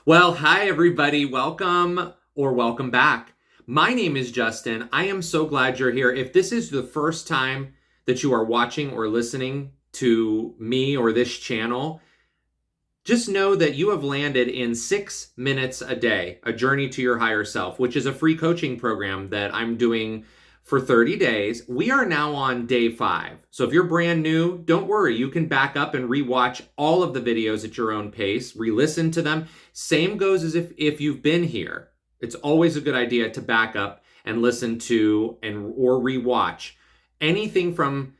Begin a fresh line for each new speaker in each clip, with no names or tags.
Well, hi everybody. Welcome or welcome back. My name is Justin. I am so glad you're here. If this is the first time that you are watching or listening to me or this channel, just know that you have landed in 6 minutes a day, a journey to your higher self, which is a free coaching program that I'm doing for 30 days. We are now on day 5. So if you're brand new, don't worry. You can back up and rewatch all of the videos at your own pace, re-listen to them. Same goes as if you've been here. It's always a good idea to back up and listen to or rewatch anything from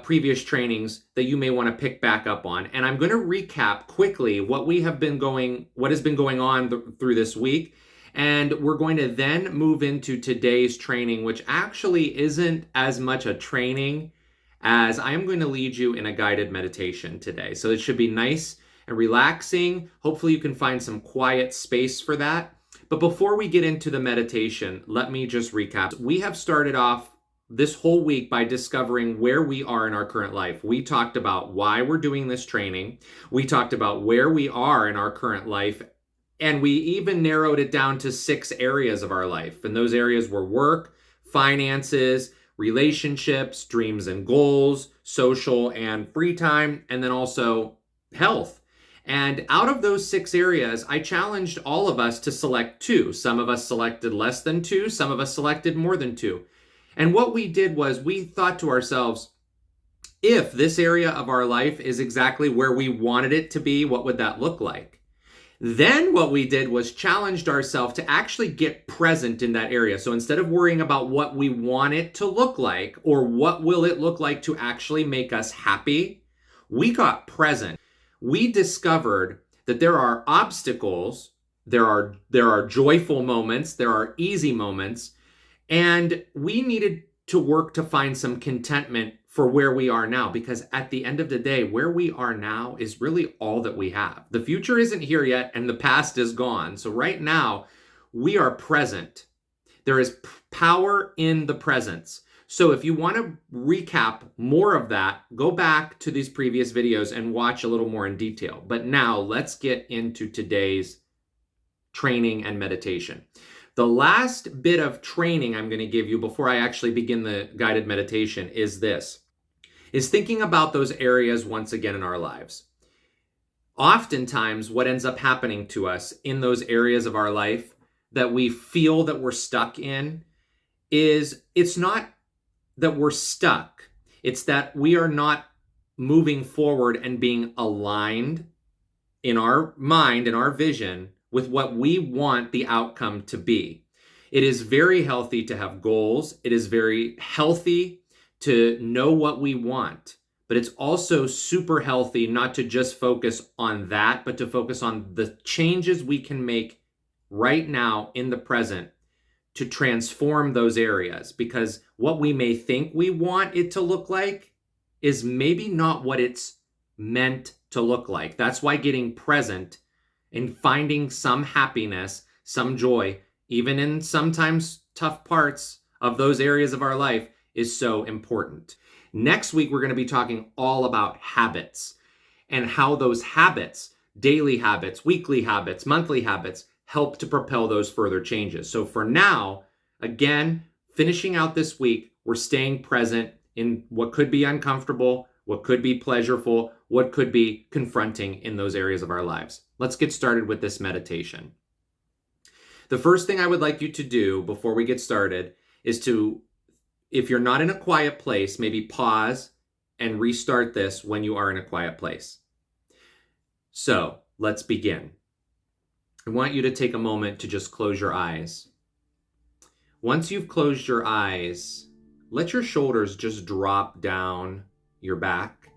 previous trainings that you may want to pick back up on. And I'm going to recap quickly what has been going on through this week. And we're going to then move into today's training, which actually isn't as much a training as I am going to lead you in a guided meditation today. So it should be nice and relaxing. Hopefully you can find some quiet space for that. But before we get into the meditation, let me just recap. We have started off this whole week by discovering where we are in our current life. We talked about why we're doing this training. We talked about where we are in our current life. And we even narrowed it down to 6 areas of our life. And those areas were work, finances, relationships, dreams and goals, social and free time, and then also health. And out of those 6 areas, I challenged all of us to select 2. Some of us selected less than 2. Some of us selected more than 2. And what we did was we thought to ourselves, if this area of our life is exactly where we wanted it to be, what would that look like? Then what we did was challenged ourselves to actually get present in that area. So instead of worrying about what we want it to look like or what will it look like to actually make us happy, we got present. We discovered that there are obstacles, there are joyful moments, there are easy moments, and we needed to work to find some contentment for where we are now, because at the end of the day, where we are now is really all that we have. The future isn't here yet, and the past is gone. So right now, we are present. There is power in the presence. So if you want to recap more of that, go back to these previous videos and watch a little more in detail. But now let's get into today's training and meditation. The last bit of training I'm going to give you before I actually begin the guided meditation is thinking about those areas once again in our lives. Oftentimes, what ends up happening to us in those areas of our life that we feel that we're stuck in is it's not that we're stuck. It's that we are not moving forward and being aligned in our mind, in our vision, with what we want the outcome to be. It is very healthy to have goals. It is very healthy to know what we want, but it's also super healthy not to just focus on that, but to focus on the changes we can make right now in the present to transform those areas, because what we may think we want it to look like is maybe not what it's meant to look like. That's why getting present and finding some happiness, some joy, even in sometimes tough parts of those areas of our life, is so important. Next week, we're going to be talking all about habits and how those habits, daily habits, weekly habits, monthly habits, help to propel those further changes. So for now, again, finishing out this week, we're staying present in what could be uncomfortable, what could be pleasurable, what could be confronting in those areas of our lives. Let's get started with this meditation. The first thing I would like you to do before we get started is to, if you're not in a quiet place, maybe pause and restart this when you are in a quiet place. So let's begin. I want you to take a moment to just close your eyes. Once you've closed your eyes, let your shoulders just drop down your back.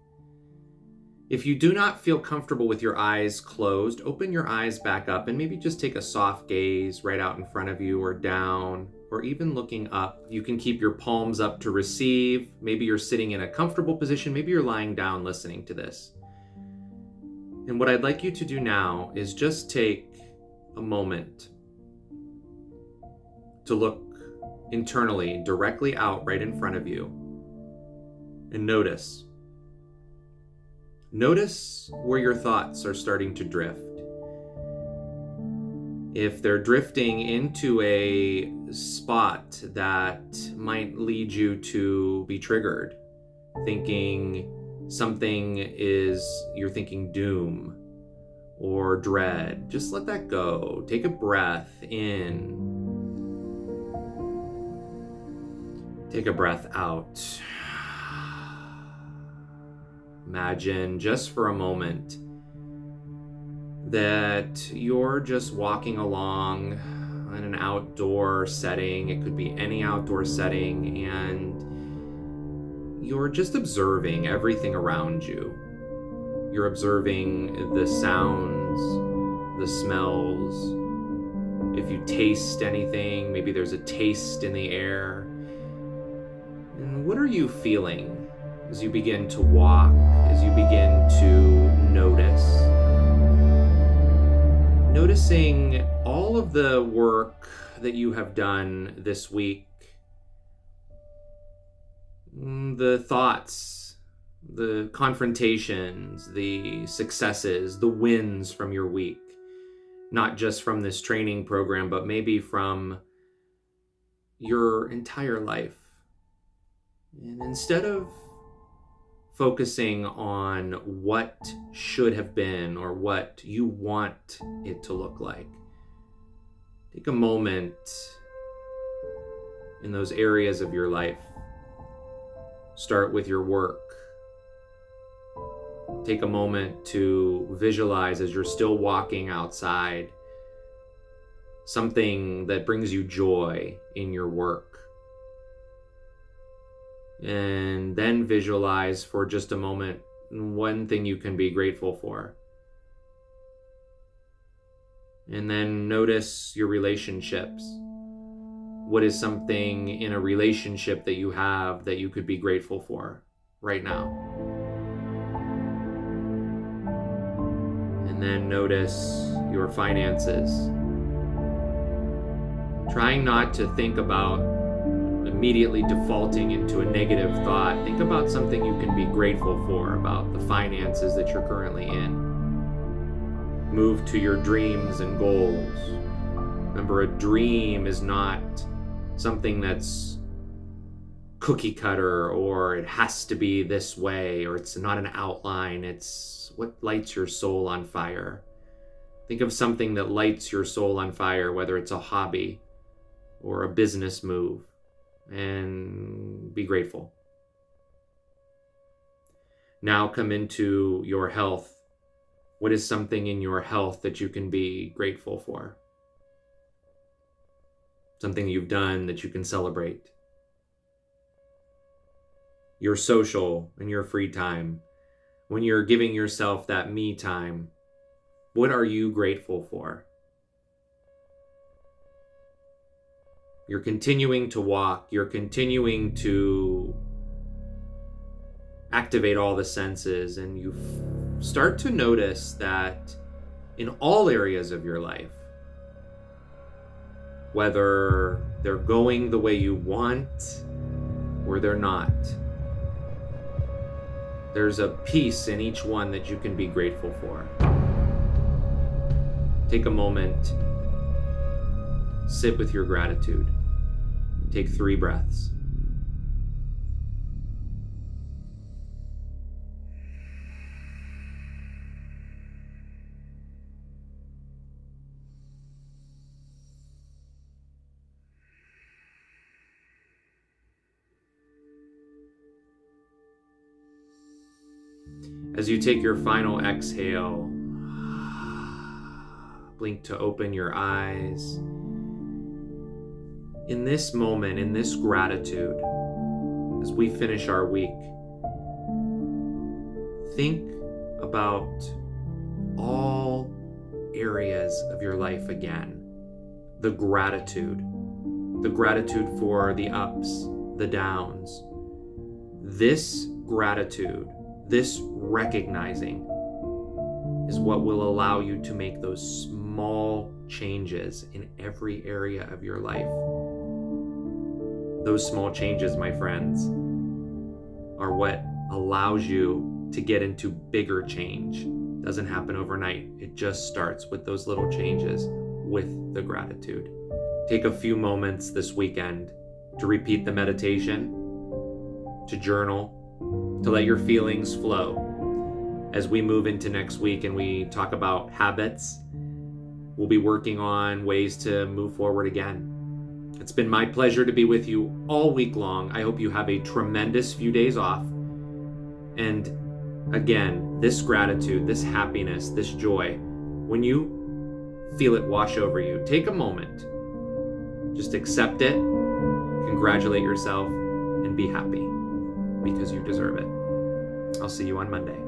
If you do not feel comfortable with your eyes closed, open your eyes back up and maybe just take a soft gaze right out in front of you or down, or even looking up. You can keep your palms up to receive. Maybe you're sitting in a comfortable position. Maybe you're lying down listening to this. And what I'd like you to do now is just take a moment to look internally, directly out right in front of you, and notice. Notice where your thoughts are starting to drift. If they're drifting into a spot that might lead you to be triggered, thinking you're thinking doom or dread, just let that go. Take a breath in. Take a breath out. Imagine just for a moment that you're just walking along in an outdoor setting. It could be any outdoor setting, and you're just observing everything around you. You're observing the sounds, the smells. If you taste anything, maybe there's a taste in the air. And what are you feeling as you begin to walk, as you begin to notice? Noticing all of the work that you have done this week, the thoughts, the confrontations, the successes, the wins from your week, not just from this training program, but maybe from your entire life. And instead of focusing on what should have been or what you want it to look like, take a moment in those areas of your life. Start with your work. Take a moment to visualize, as you're still walking outside, something that brings you joy in your work. And then visualize for just a moment one thing you can be grateful for. And then notice your relationships. What is something in a relationship that you have that you could be grateful for right now? And then notice your finances. Trying not to think about immediately defaulting into a negative thought. Think about something you can be grateful for about the finances that you're currently in. Move to your dreams and goals. Remember, a dream is not something that's cookie cutter, or it has to be this way, or it's not an outline. It's what lights your soul on fire. Think of something that lights your soul on fire, whether it's a hobby or a business move, and be grateful. Now come into your health. What is something in your health that you can be grateful for? Something you've done that you can celebrate. Your social and your free time. When you're giving yourself that me time, what are you grateful for? You're continuing to walk. You're continuing to activate all the senses, and you start to notice that in all areas of your life, whether they're going the way you want or they're not, there's a piece in each one that you can be grateful for. Take a moment. Sit with your gratitude. Take 3 breaths. As you take your final exhale, blink to open your eyes. In this moment, in this gratitude, as we finish our week, think about all areas of your life again. The gratitude for the ups, the downs. This gratitude, this recognizing, is what will allow you to make those small changes in every area of your life. Those small changes, my friends, are what allows you to get into bigger change. It doesn't happen overnight. It just starts with those little changes. with the gratitude. Take a few moments this weekend to repeat the meditation, to journal, to let your feelings flow. As we move into next week and we talk about habits, we'll be working on ways to move forward again. It's been my pleasure to be with you all week long. I hope you have a tremendous few days off. And again, this gratitude, this happiness, this joy, when you feel it wash over you, take a moment. Just accept it, congratulate yourself, and be happy because you deserve it. I'll see you on Monday.